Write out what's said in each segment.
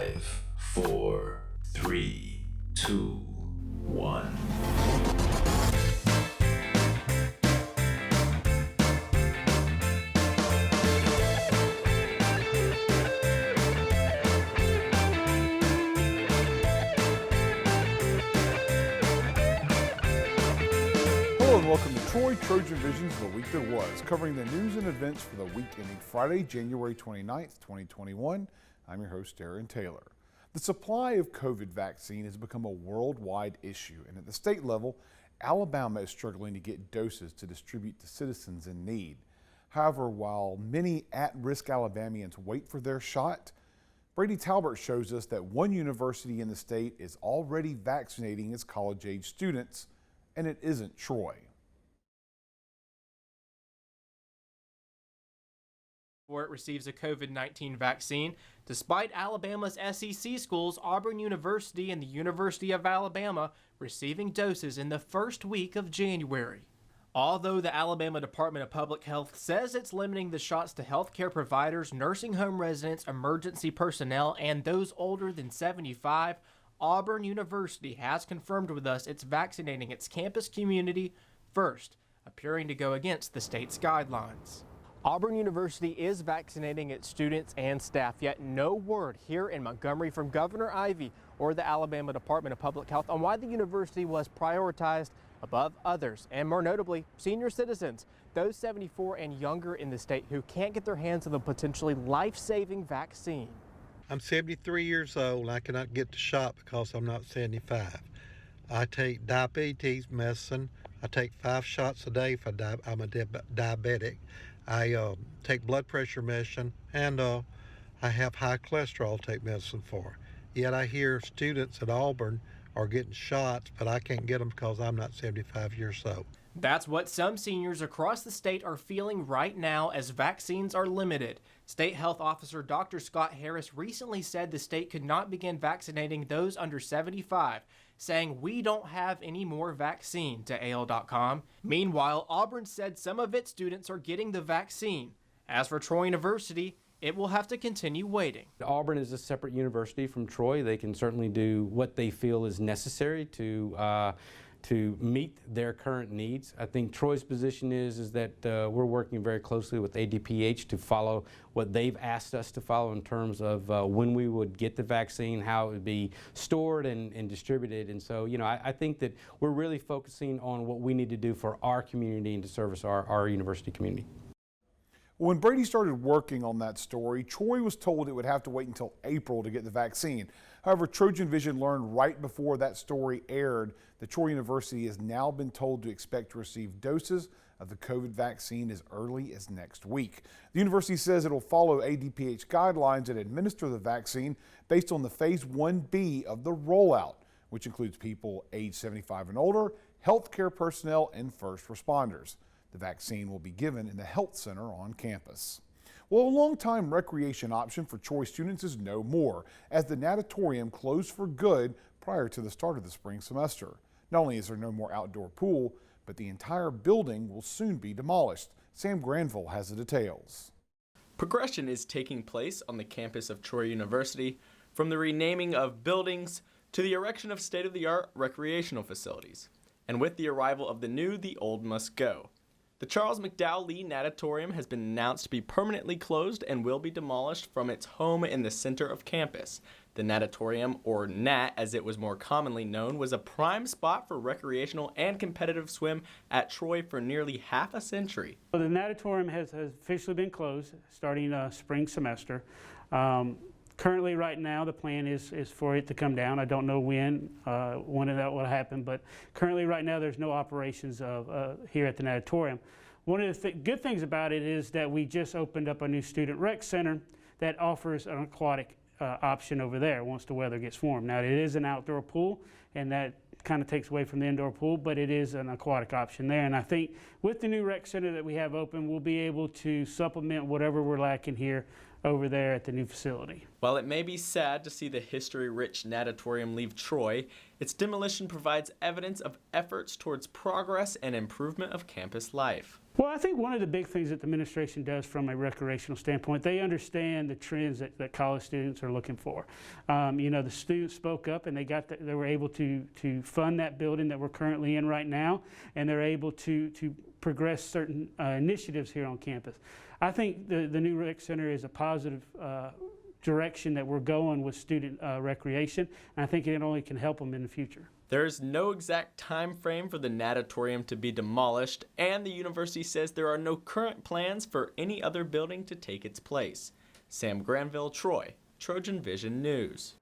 5, 4, 3, 2, 1. Hello and welcome to TrojanVision's The Week That Was, covering the news and events for the week ending Friday, January 29th, 2021. I'm your host, Aaron Taylor. The supply of COVID vaccine has become a worldwide issue, and at the state level, Alabama is struggling to get doses to distribute to citizens in need. However, while many at-risk Alabamians wait for their shot, Brady Talbert shows us that one university in the state is already vaccinating its college-age students, and it isn't Troy. Before it receives a COVID-19 vaccine, despite Alabama's SEC schools, Auburn University and the University of Alabama receiving doses in the first week of January. Although the Alabama Department of Public Health says it's limiting the shots to healthcare providers, nursing home residents, emergency personnel, and those older than 75, Auburn University has confirmed with us it's vaccinating its campus community first, appearing to go against the state's guidelines. Auburn University is vaccinating its students and staff, yet no word here in Montgomery from Governor Ivey or the Alabama Department of Public Health on why the university was prioritized above others, and more notably, senior citizens, those 74 and younger in the state who can't get their hands on the potentially life-saving vaccine. I'm 73 years old. I cannot get the shot because I'm not 75. I take diabetes medicine. I take 5 shots a day if I'm a diabetic. I take blood pressure medicine, and I have high cholesterol to take medicine for. Yet I hear students at Auburn are getting shots, but I can't get them because I'm not 75 years old. That's what some seniors across the state are feeling right now as vaccines are limited. State Health Officer Dr. Scott Harris recently said the state could not begin vaccinating those under 75, saying we don't have any more vaccine to AL.com. Meanwhile, Auburn said some of its students are getting the vaccine. As for Troy University, it will have to continue waiting. Auburn is a separate university from Troy. They can certainly do what they feel is necessary to meet their current needs. I think Troy's position is that we're working very closely with ADPH to follow what they've asked us to follow in terms of when we would get the vaccine, how it would be stored and distributed. And so, you know, I think that we're really focusing on what we need to do for our community and to service our university community. When Brady started working on that story, Troy was told it would have to wait until April to get the vaccine. However, TrojanVision learned right before that story aired that Troy University has now been told to expect to receive doses of the COVID vaccine as early as next week. The university says it will follow ADPH guidelines and administer the vaccine based on the Phase 1B of the rollout, which includes people age 75 and older, healthcare personnel, and first responders. The vaccine will be given in the health center on campus. Well, a longtime recreation option for Troy students is no more, as the natatorium closed for good prior to the start of the spring semester. Not only is there no more outdoor pool, but the entire building will soon be demolished. Sam Granville has the details. Progression is taking place on the campus of Troy University, from the renaming of buildings to the erection of state-of-the-art recreational facilities. And with the arrival of the new, the old must go. The Charles McDowell Lee Natatorium has been announced to be permanently closed and will be demolished from its home in the center of campus. The Natatorium, or NAT as it was more commonly known, was a prime spot for recreational and competitive swim at Troy for nearly half a century. The Natatorium has officially been closed starting spring semester. Currently, right now, the plan is for it to come down. I don't know when that will happen, but currently, right now, there's no operations here at the Natatorium. One of the good things about it is that we just opened up a new student rec center that offers an aquatic option over there once the weather gets warm. Now, it is an outdoor pool, and that kind of takes away from the indoor pool, but it is an aquatic option there. And I think with the new rec center that we have open, we'll be able to supplement whatever we're lacking here over there at the new facility. While it may be sad to see the history-rich natatorium leave Troy, its demolition provides evidence of efforts towards progress and improvement of campus life. Well, I think one of the big things that the administration does from a recreational standpoint, they understand the trends that college students are looking for. You know, the students spoke up and they were able to fund that building that we're currently in right now, and they're able to progress certain initiatives here on campus. I think the new rec center is a positive direction that we're going with student recreation, and I think it only can help them in the future. There is no exact time frame for the natatorium to be demolished, and the university says there are no current plans for any other building to take its place. Sam Granville, Troy, TrojanVision News.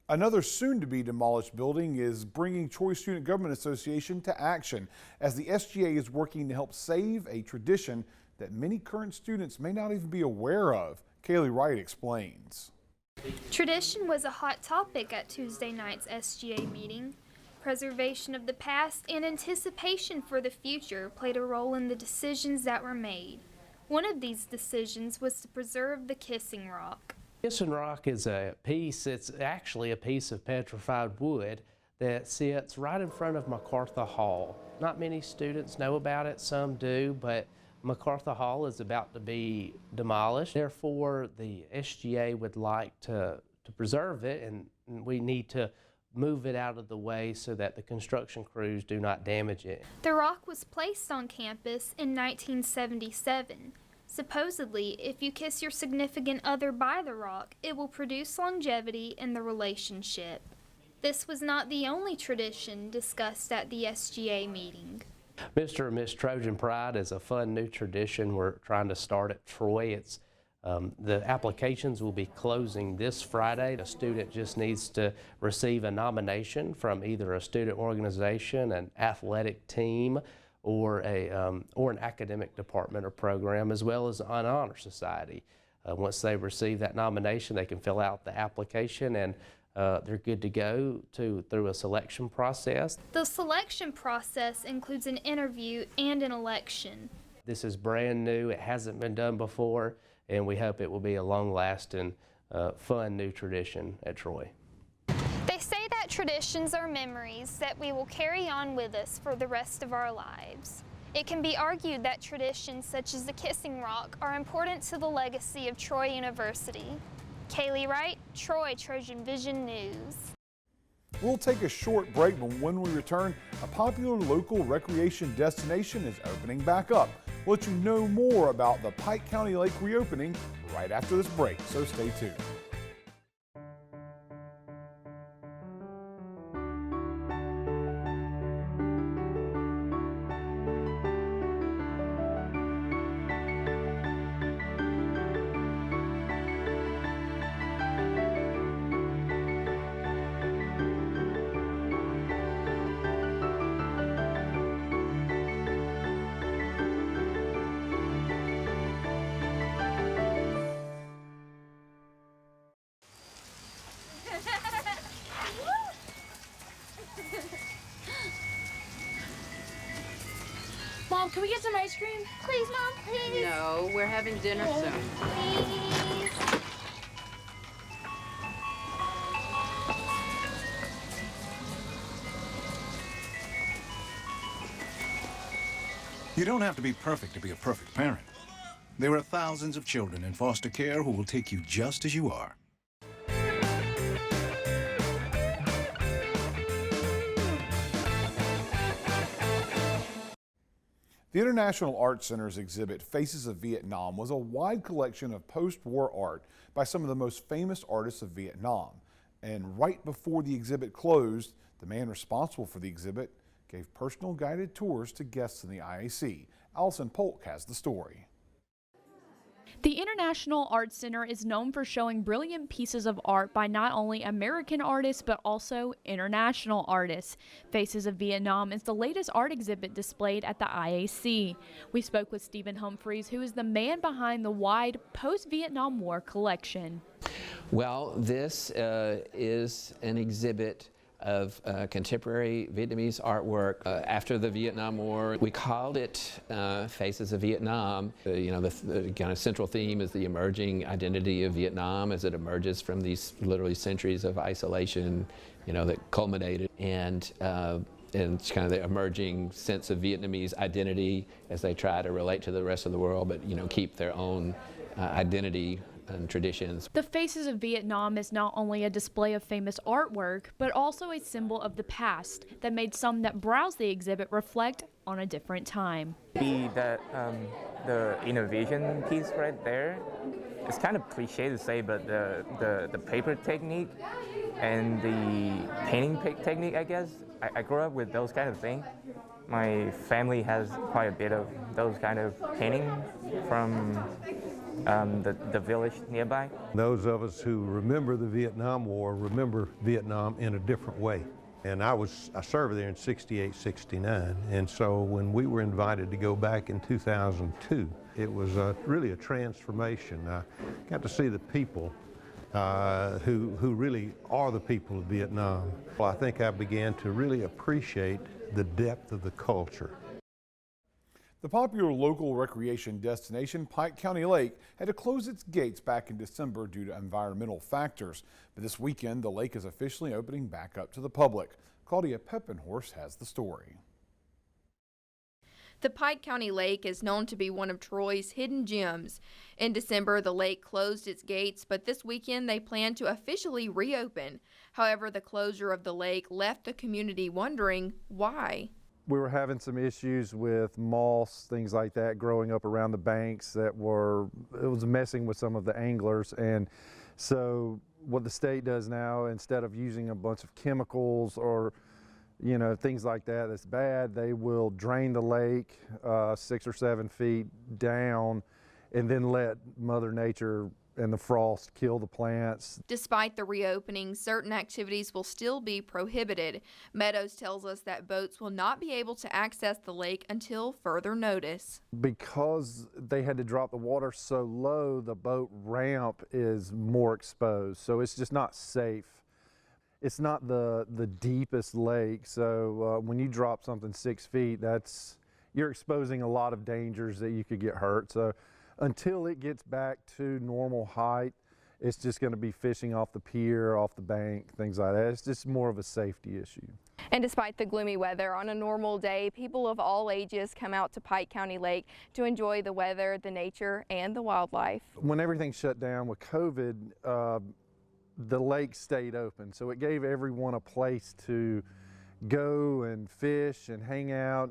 Another soon-to-be demolished building is bringing Troy Student Government Association to action, as the SGA is working to help save a tradition that many current students may not even be aware of. Kaylee Wright explains. Tradition was a hot topic at Tuesday night's SGA meeting. Preservation of the past and anticipation for the future played a role in the decisions that were made. One of these decisions was to preserve the Kissing Rock. Kissing Rock is a piece, it's actually a piece of petrified wood that sits right in front of MacArthur Hall. Not many students know about it, some do, but MacArthur Hall is about to be demolished. Therefore, the SGA would like to preserve it, and we need to move it out of the way so that the construction crews do not damage it. The rock was placed on campus in 1977. Supposedly, if you kiss your significant other by the rock, it will produce longevity in the relationship. This was not the only tradition discussed at the SGA meeting. Mr. and Miss Trojan Pride is a fun new tradition we're trying to start at Troy. It's the applications will be closing this Friday. A student just needs to receive a nomination from either a student organization, an athletic team, or an academic department or program, as well as an honor society. Once they receive that nomination, they can fill out the application, and they're good to go through a selection process. The selection process includes an interview and an election. This is brand new. It hasn't been done before, and we hope it will be a long-lasting, fun new tradition at Troy. They say that traditions are memories that we will carry on with us for the rest of our lives. It can be argued that traditions such as the Kissing Rock are important to the legacy of Troy University. Kaylee Wright, Troy, TrojanVision News. We'll take a short break, but when we return, a popular local recreation destination is opening back up. We'll let you know more about the Pike County Lake reopening right after this break, so stay tuned. Mom, can we get some ice cream? Please, Mom, please. No, we're having dinner soon. Please. You don't have to be perfect to be a perfect parent. There are thousands of children in foster care who will take you just as you are. The International Art Center's exhibit, Faces of Vietnam, was a wide collection of post-war art by some of the most famous artists of Vietnam. And right before the exhibit closed, the man responsible for the exhibit gave personal guided tours to guests in the IAC. Allison Polk has the story. The International Art Center is known for showing brilliant pieces of art by not only American artists but also international artists. Faces of Vietnam is the latest art exhibit displayed at the IAC. We spoke with Stephen Humphreys, who is the man behind the wide post-Vietnam War collection. Well, this is an exhibit of contemporary Vietnamese artwork after the Vietnam War. We called it Faces of Vietnam. The kind of central theme is the emerging identity of Vietnam as it emerges from these literally centuries of isolation, that culminated. And and it's kind of the emerging sense of Vietnamese identity as they try to relate to the rest of the world, but keep their own identity and traditions. The Faces of Vietnam is not only a display of famous artwork, but also a symbol of the past that made some that browse the exhibit reflect on a different time. The innovation piece right there, it's kind of cliche to say, but the paper technique and the painting technique, I guess, I grew up with those kind of things. My family has quite a bit of those kind of painting from the village nearby. Those of us who remember the Vietnam War remember Vietnam in a different way. And I served there in 68, 69, and so when we were invited to go back in 2002, it was really a transformation. I got to see the people who really are the people of Vietnam. Well, I think I began to really appreciate the depth of the culture. The popular local recreation destination, Pike County Lake, had to close its gates back in December due to environmental factors. But this weekend, the lake is officially opening back up to the public. Claudia Peppenhorst has the story. The Pike County Lake is known to be one of Troy's hidden gems. In December, the lake closed its gates, but this weekend they plan to officially reopen. However, the closure of the lake left the community wondering why. We were having some issues with moss, things like that, growing up around the banks it was messing with some of the anglers. And so what the state does now, instead of using a bunch of chemicals or things like that's bad, they will drain the lake 6 or 7 feet down and then let Mother Nature and the frost kill the plants. Despite the reopening, certain activities will still be prohibited. Meadows tells us that boats will not be able to access the lake until further notice. Because they had to drop the water so low, the boat ramp is more exposed, so it's just not safe. It's not the deepest lake, so when you drop something 6 feet, you're exposing a lot of dangers that you could get hurt. So until it gets back to normal height, it's just going to be fishing off the pier, off the bank, things like that. It's just more of a safety issue. And despite the gloomy weather, on a normal day, people of all ages come out to Pike County Lake to enjoy the weather, the nature, and the wildlife. When everything shut down with COVID, the lake stayed open, so it gave everyone a place to go and fish and hang out.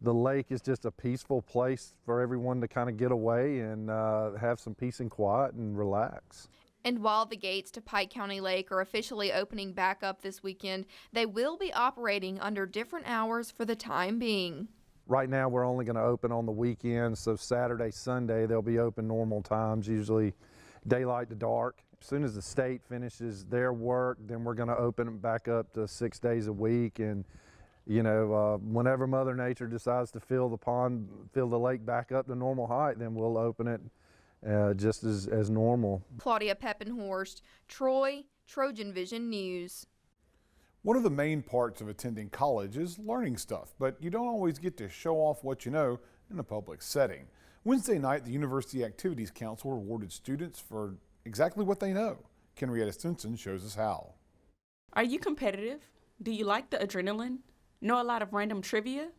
The lake is just a peaceful place for everyone to kind of get away and have some peace and quiet and relax. And while the gates to Pike County Lake are officially opening back up this weekend, they will be operating under different hours for the time being. Right now we're only going to open on the weekends, so Saturday, Sunday they'll be open normal times, usually daylight to dark. As soon as the state finishes their work, then we're going to open it back up to 6 days a week. And whenever Mother Nature decides to fill the lake back up to normal height, then we'll open it just as normal. Claudia Peppenhorst, Troy, TrojanVision News. One of the main parts of attending college is learning stuff, but you don't always get to show off what you know in a public setting. Wednesday night, the University Activities Council rewarded students for exactly what they know. Kenrietta Stinson shows us how. Are you competitive? Do you like the adrenaline? Know a lot of random trivia?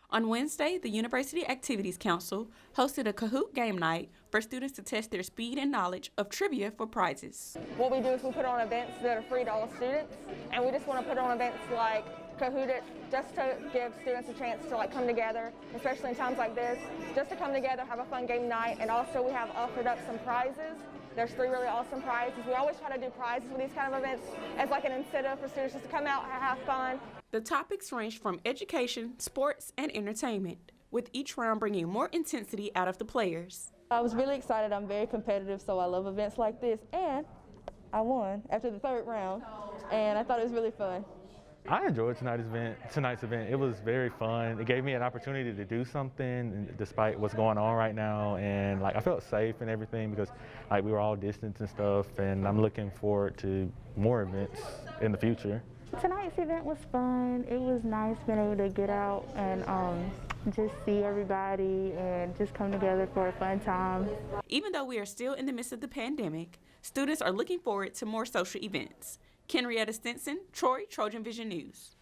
On Wednesday, the University Activities Council hosted a Kahoot game night for students to test their speed and knowledge of trivia for prizes. What we do is we put on events that are free to all students, and we just want to put on events like Kahoot It, just to give students a chance to come together, especially in times like this, just to come together, have a fun game night. And also we have offered up some prizes. There's 3 really awesome prizes. We always try to do prizes with these kind of events as an incentive for students just to come out and have fun. The topics range from education, sports, and entertainment, with each round bringing more intensity out of the players. I was really excited. I'm very competitive, so I love events like this, and I won after the 3rd round, and I thought it was really fun. I enjoyed tonight's event. It was very fun. It gave me an opportunity to do something despite what's going on right now, and I felt safe and everything because we were all distanced and stuff, and I'm looking forward to more events in the future. Tonight's event was fun. It was nice being able to get out and just see everybody and just come together for a fun time. Even though we are still in the midst of the pandemic, students are looking forward to more social events. Kenrietta Stinson, Troy, TrojanVision News.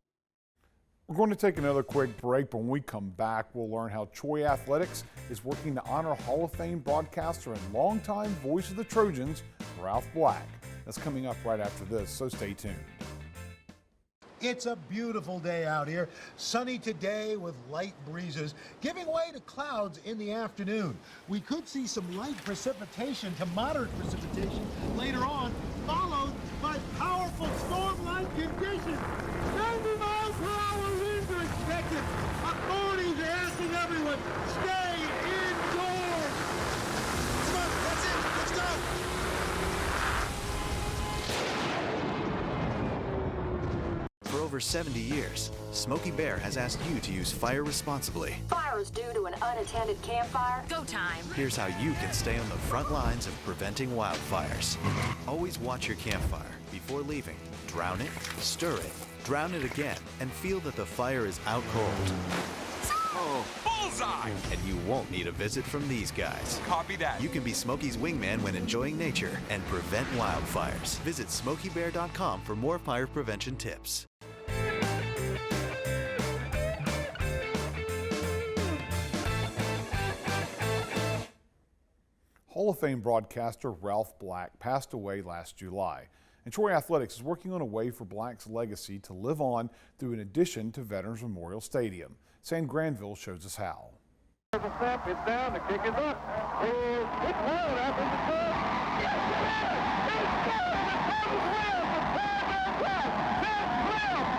We're going to take another quick break, but when we come back, we'll learn how Troy Athletics is working to honor Hall of Fame broadcaster and longtime voice of the Trojans, Ralph Black. That's coming up right after this, so stay tuned. It's a beautiful day out here. Sunny today with light breezes, giving way to clouds in the afternoon. We could see some light precipitation to moderate precipitation later on, followed by powerful storm-like conditions. 90 miles per hour winds are expected. Authorities are asking everyone, stay indoors. Come on, that's it. Let's go. For over 70 years, Smokey Bear has asked you to use fire responsibly. Fire is due to an unattended campfire. Go time. Here's how you can stay on the front lines of preventing wildfires. Always watch your campfire. Before leaving, drown it, stir it, drown it again, and feel that the fire is out cold. Oh, bullseye! And you won't need a visit from these guys. Copy that. You can be Smokey's wingman when enjoying nature and prevent wildfires. Visit SmokeyBear.com for more fire prevention tips. Hall of Fame broadcaster Ralph Black passed away last July, and Troy Athletics is working on a way for Black's legacy to live on through an addition to Veterans Memorial Stadium. Sam Granville shows us how. The snap is down, the kick is up. It's well after the turn.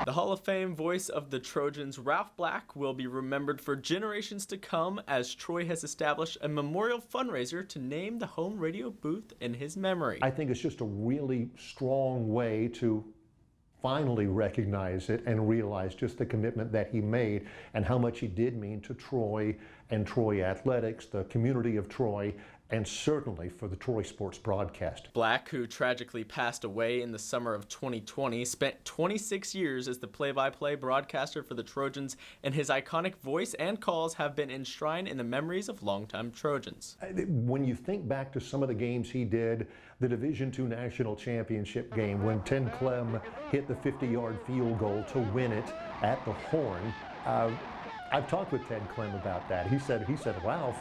The Hall of Fame voice of the Trojans, Ralph Black, will be remembered for generations to come as Troy has established a memorial fundraiser to name the home radio booth in his memory. I think it's just a really strong way to finally recognize it and realize just the commitment that he made and how much he did mean to Troy and Troy Athletics, the community of Troy, and certainly for the Troy sports broadcast. Black, who tragically passed away in the summer of 2020, spent 26 years as the play-by-play broadcaster for the Trojans, and his iconic voice and calls have been enshrined in the memories of longtime Trojans. When you think back to some of the games he did, the Division II National Championship game when Ted Clem hit the 50-yard field goal to win it at the Horn, I've talked with Ted Clem about that. He said, Ralph,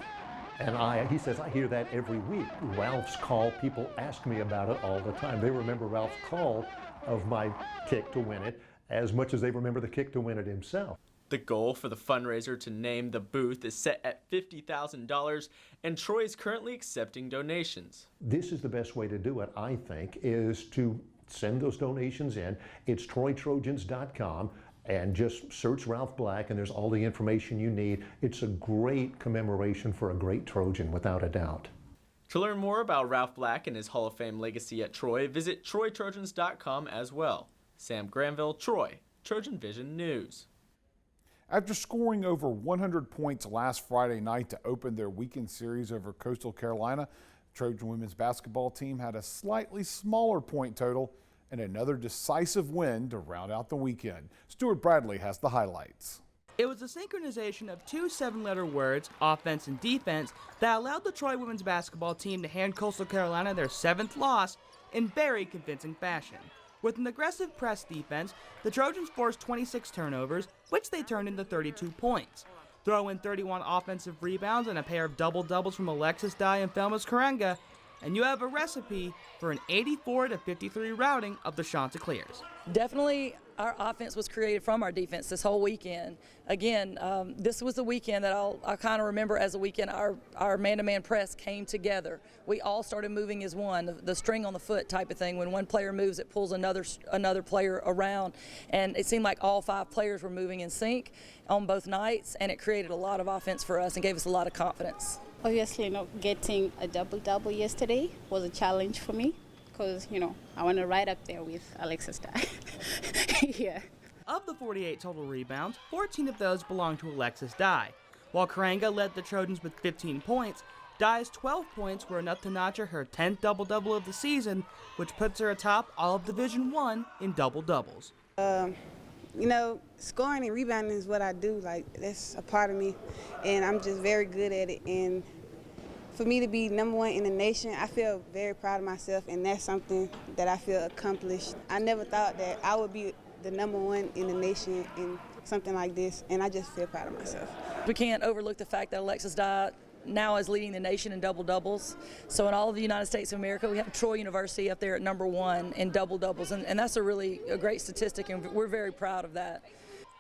he says, I hear that every week. Ralph's call, people ask me about it all the time. They remember Ralph's call of my kick to win it as much as they remember the kick to win it himself. The goal for the fundraiser to name the booth is set at $50,000, and Troy is currently accepting donations. This is the best way to do it, I think, is to send those donations in. It's TroyTrojans.com. And just search Ralph Black, and there's all the information you need. It's a great commemoration for a great Trojan, without a doubt. To learn more about Ralph Black and his Hall of Fame legacy at Troy, visit TroyTrojans.com as well. Sam Granville, Troy, TrojanVision News. After scoring over 100 points last Friday night to open their weekend series over Coastal Carolina, the Trojan women's basketball team had a slightly smaller point total and another decisive win to round out the weekend. Stuart Bradley has the highlights. It was a synchronization of two 7-letter words, offense and defense, that allowed the Troy women's basketball team to hand Coastal Carolina their 7th loss in very convincing fashion. With an aggressive press defense, the Trojans forced 26 turnovers, which they turned into 32 points. Throw in 31 offensive rebounds and a pair of double-doubles from Alexis Dye and Felmas Karenga, and you have a recipe for an 84-53 routing of the Chanticleers. Definitely our offense was created from our defense this whole weekend. Again, this was a weekend that I'll kind of remember as a weekend our man-to-man press came together. We all started moving as one, the string on the foot type of thing. When one player moves, it pulls another player around, and it seemed like all 5 players were moving in sync on both nights, and it created a lot of offense for us and gave us a lot of confidence. Obviously, getting a double-double yesterday was a challenge for me because, I want to ride up there with Alexis Dye. Yeah. Of the 48 total rebounds, 14 of those belonged to Alexis Dye. While Karenga led the Trojans with 15 points, Dye's 12 points were enough to notch her 10th double-double of the season, which puts her atop all of Division I in double-doubles. Scoring and rebounding is what I do. That's a part of me, and I'm just very good at it. And for me to be #1 in the nation, I feel very proud of myself, and that's something that I feel accomplished. I never thought that I would be the #1 in the nation, and something like this, and I just feel proud of myself. We can't overlook the fact that Alexis Dye now is leading the nation in double doubles. So in all of the United States of America, we have Troy University up there at #1 in double doubles, and that's a great statistic, and we're very proud of that.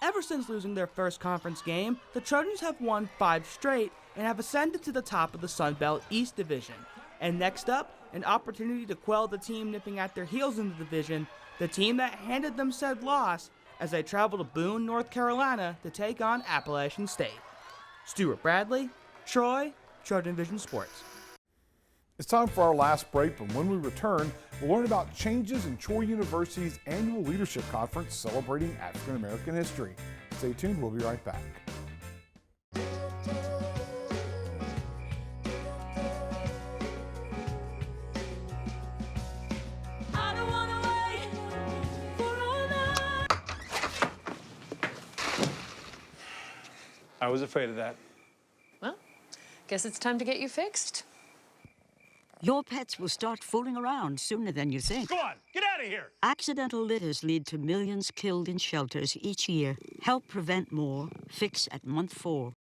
Ever since losing their first conference game, the Trojans have won 5 straight and have ascended to the top of the Sun Belt East Division. And next up, an opportunity to quell the team nipping at their heels in the division, the team that handed them said loss, as they travel to Boone, North Carolina to take on Appalachian State. Stuart Bradley, Troy, TrojanVision Sports. It's time for our last break, but when we return, we'll learn about changes in Troy University's annual leadership conference celebrating African American history. Stay tuned, we'll be right back. I was afraid of that. Well, guess it's time to get you fixed. Your pets will start fooling around sooner than you think. Go on, get out of here! Accidental litters lead to millions killed in shelters each year. Help prevent more. Fix at month 4.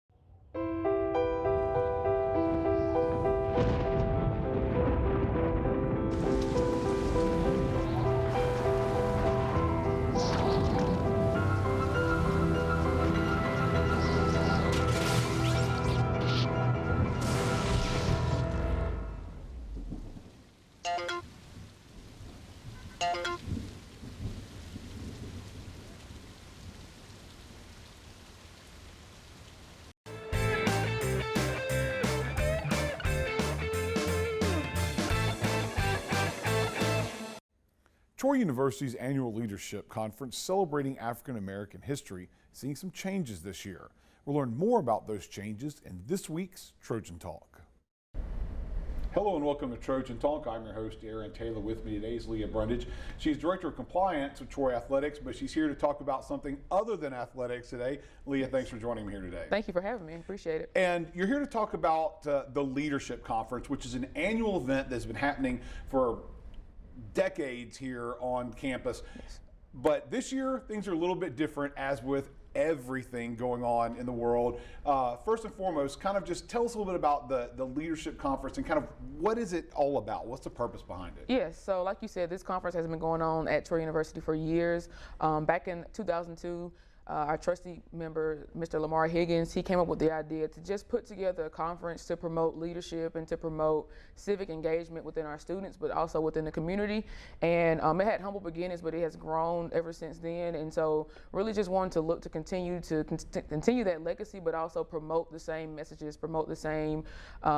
Troy University's annual leadership conference celebrating African American history is seeing some changes this year. We'll learn more about those changes in this week's Trojan Talk. Hello and welcome to Trojan Talk. I'm your host, Aaron Taylor. With me today is Leah Brundage. She's Director of Compliance with Troy Athletics, but she's here to talk about something other than athletics today. Leah, thanks for joining me here today. Thank you for having me. Appreciate it. And you're here to talk about the Leadership Conference, which is an annual event that's been happening for decades here on campus. Yes. But this year, things are a little bit different, as with everything going on in the world. First and foremost, kind of just tell us a little bit about the Leadership Conference and kind of what is it all about? What's the purpose behind it? Yes, so like you said, this conference has been going on at Troy University for years. Back in 2002, our trustee member, Mr. Lamar Higgins, he came up with the idea to just put together a conference to promote leadership and to promote civic engagement within our students, but also within the community. And it had humble beginnings, but it has grown ever since then. And so really just wanted to look to continue that legacy, but also promote the same messages, promote the same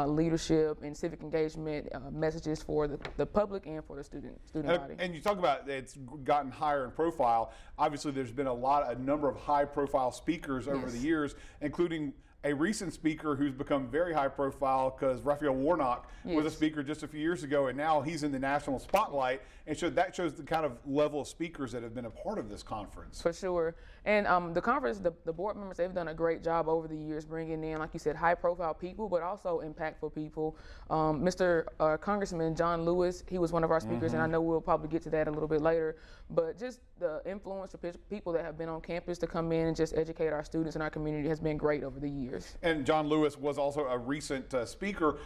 leadership and civic engagement messages for the public and for the student body. And you talk about it's gotten higher in profile. Obviously, there's been a number of high-profile speakers over the years, including a recent speaker who's become very high-profile because Raphael Warnock was a speaker just a few years ago, and now he's in the national spotlight. And so that shows the kind of level of speakers that have been a part of this conference. For sure. And the conference, the board members, they've done a great job over the years bringing in, like you said, high-profile people, but also impactful people. Mr. Congressman John Lewis, he was one of our speakers, and I know we'll probably get to that a little bit later. But just the influence of people that have been on campus to come in and just educate our students and our community has been great over the years. And John Lewis was also a recent speaker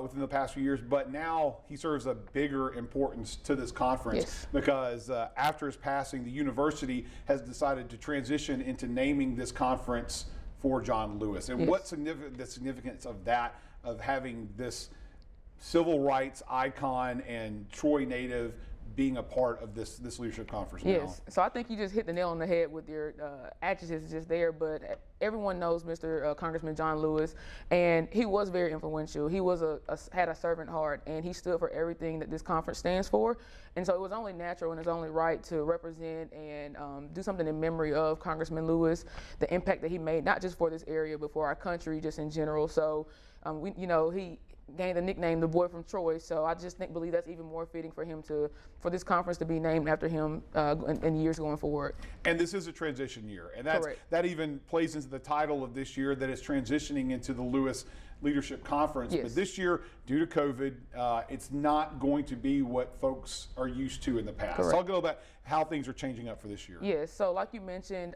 within the past few years, but now he serves a bigger importance to this conference because after his passing, the university has decided to transition into naming this conference for John Lewis. And what's the significance of that, of having this civil rights icon and Troy native being a part of this leadership conference now? So I think you just hit the nail on the head with your adjectives just there, but everyone knows Mr. Congressman John Lewis, and he was very influential. He was had a servant heart, and he stood for everything that this conference stands for. And so it was only natural and it's only right to represent and do something in memory of Congressman Lewis, the impact that he made, not just for this area, but for our country just in general. So he gained the nickname the boy from Troy, so I just believe that's even more fitting for him for this conference to be named after him in years going forward. And this is a transition year, and that even plays into the title of this year, that is transitioning into the Lewis leadership conference. Yes. But this year, due to COVID, it's not going to be what folks are used to in the past. Correct. Talk a little about how things are changing up for this year. Yes, so like you mentioned,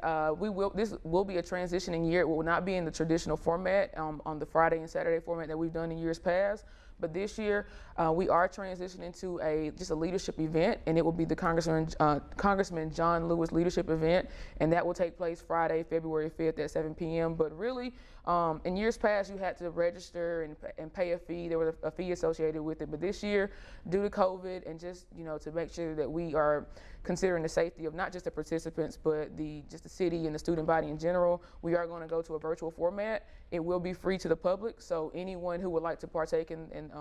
this will be a transitioning year. It will not be in the traditional format on the Friday and Saturday format that we've done in years past. But this year, we are transitioning to just a leadership event, and it will be the Congressman John Lewis leadership event, and that will take place Friday, February 5th at 7 p.m. But really, in years past, you had to register and pay a fee. There was a fee associated with it. But this year, due to COVID, and just to make sure that we are considering the safety of not just the participants, but just the city and the student body in general, we are going to go to a virtual format. It will be free to the public, so anyone who would like to partake in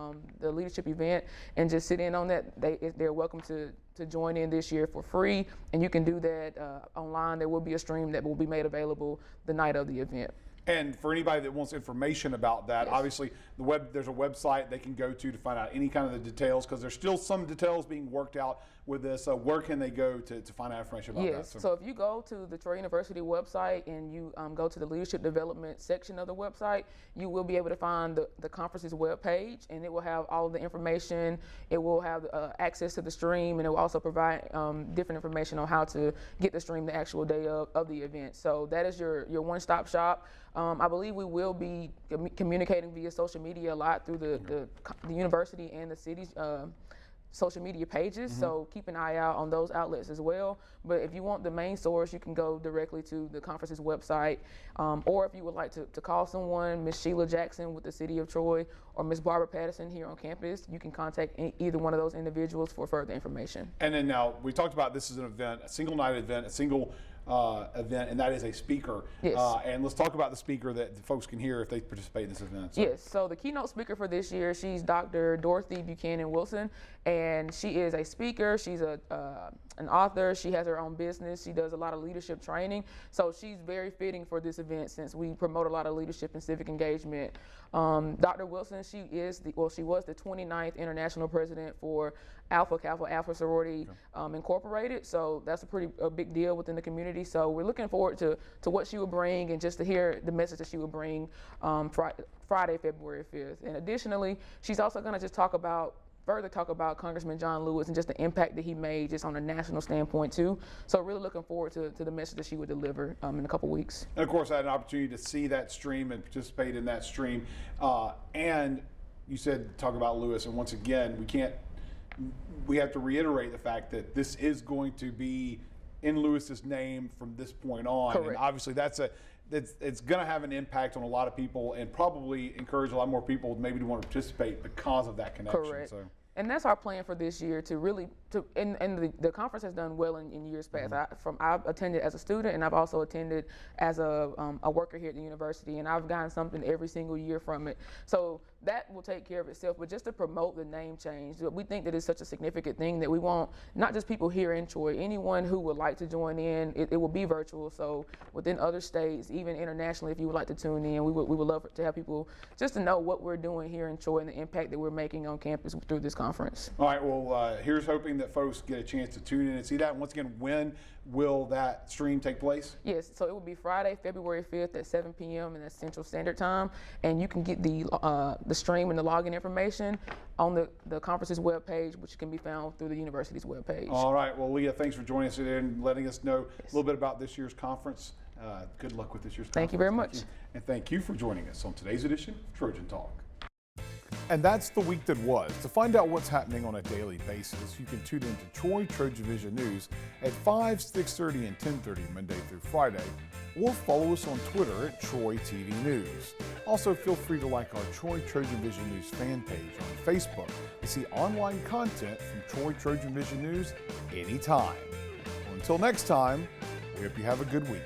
the leadership event and just sit in on that, they're welcome to join in this year for free, and you can do that online. There will be a stream that will be made available the night of the event. And for anybody that wants information about that, Yes. obviously there's a website they can go to find out any kind of the details, because there's still some details being worked out with this. Where can they go to find out information about that? Yes, so if you go to the Troy University website and you go to the leadership development section of the website, you will be able to find the conference's webpage, and it will have all of the information. It will have access to the stream, and it will also provide different information on how to get the stream the actual day of the event. So that is your one-stop shop. I believe we will be communicating via social media a lot through the university and the city's social media pages, so keep an eye out on those outlets as well. But if you want the main source, you can go directly to the conference's website, or if you would like to call someone, Ms. Sheila Jackson with the City of Troy or Ms. Barbara Patterson here on campus, you can contact either one of those individuals for further information. And then now, we talked about this as an event, a single night event, a single event, and that is a speaker. Yes. And let's talk about the speaker that the folks can hear if they participate in this event. So. Yes, so the keynote speaker for this year, she's Dr. Dorothy Buchanan Wilson, and she is a speaker. She's an author. She has her own business. She does a lot of leadership training, so she's very fitting for this event since we promote a lot of leadership and civic engagement. Dr. Wilson, she was the 29th international president for Alpha Kappa Alpha Sorority Incorporated, so that's a big deal within the community. So we're looking forward to what she will bring, and just to hear the message that she will bring Friday, February 5th. And additionally, she's also going to just further talk about Congressman John Lewis and just the impact that he made just on a national standpoint too. So really looking forward to the message that she would deliver in a couple weeks. And of course, I had an opportunity to see that stream and participate in that stream. And you said talk about Lewis, and once again, we have to reiterate the fact that this is going to be in Lewis's name from this point on. Correct. And obviously it's going to have an impact on a lot of people, and probably encourage a lot more people maybe to want to participate because of that connection. Correct. So. And that's our plan for this year, and the conference has done well in years past. I've attended as a student, and I've also attended as a worker here at the university, and I've gotten something every single year from it. So that will take care of itself. But just to promote the name change, we think that it's such a significant thing that we want not just people here in Troy, anyone who would like to join in. It will be virtual, so within other states, even internationally, if you would like to tune in, we would love to have people just to know what we're doing here in Troy and the impact that we're making on campus through this conference. All right, well, here's hoping that folks get a chance to tune in and see that. And once again, when will that stream take place? Yes, so it will be Friday, February 5th at 7 p.m. in the Central Standard Time, and you can get the stream and the login information on the conference's webpage, which can be found through the university's webpage. All right, well, Leah, thanks for joining us today and letting us know a little bit about this year's conference. Good luck with this year's conference. Thank you very much. And thank you for joining us on today's edition of Trojan Talk. And that's the week that was. To find out what's happening on a daily basis, you can tune into Troy TrojanVision News at 5, 6:30, and 10:30 Monday through Friday, or follow us on Twitter at Troy TV News. Also, feel free to like our Troy TrojanVision News fan page on Facebook to see online content from Troy TrojanVision News anytime. Well, until next time, we hope you have a good week.